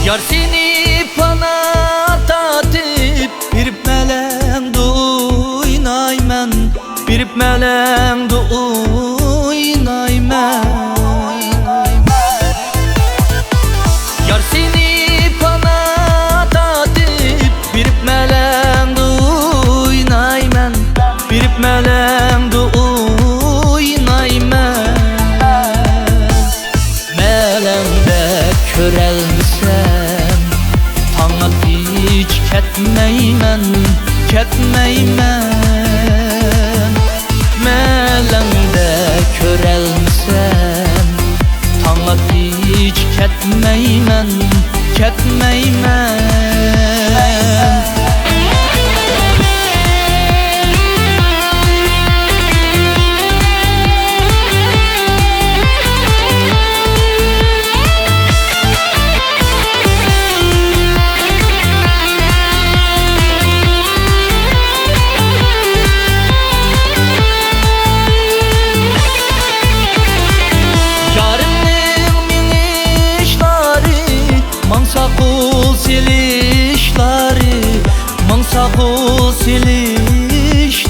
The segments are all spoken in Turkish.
Yar seni bana tatip birip melen duynaymen, birip melen duynaymen. Yar seni bana tatip birip melen duynaymen, birip melen duynaymen. Melemde körelmisem taňa hiç ketmeymen, ketmeymen. Melemde körelmisem taňa hiç ketmeymen, ketmeymen. Mansaqul silişlari, mansaqul silişlari.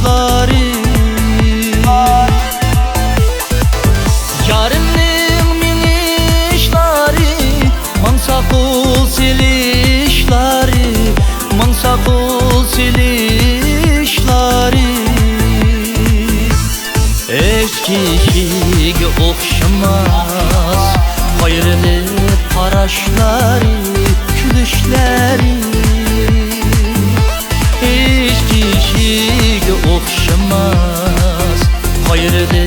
Yarımning minişlari, mansaqul silişlari, mansaqul silişlari. Eskisiga o'xshamas hayırlı paraşları, külüşleri. Hiç kişiye okşamaz hayırlı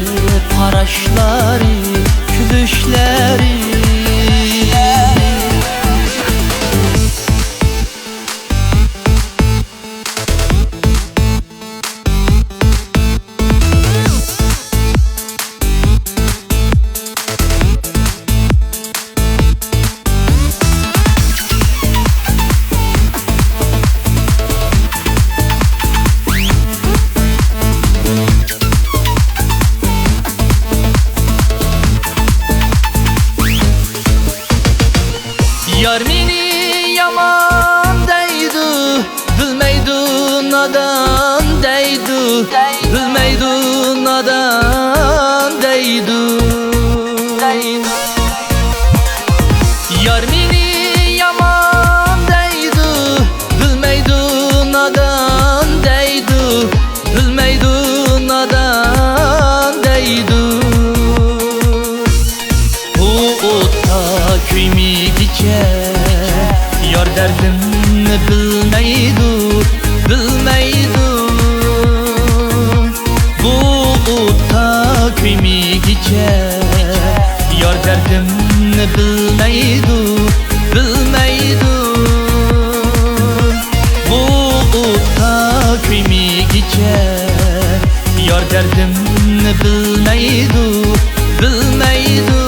paraşları, külüşleri. Yar meni yaman deydi, bilmeydi nadan deydi, bilmeydi nadan deydi. Yar meni yaman deydi, bilmeydi nadan deydi, bilmeydi nadan deydi. Bu ota kuymigice yar derdimni bilmeydi, bilmeydi. Bu ota kuymigice yar derdimni bilmeydi, bilmeydi. Bu ota kuymigice yar derdimni bilmeydi, bilmeydi.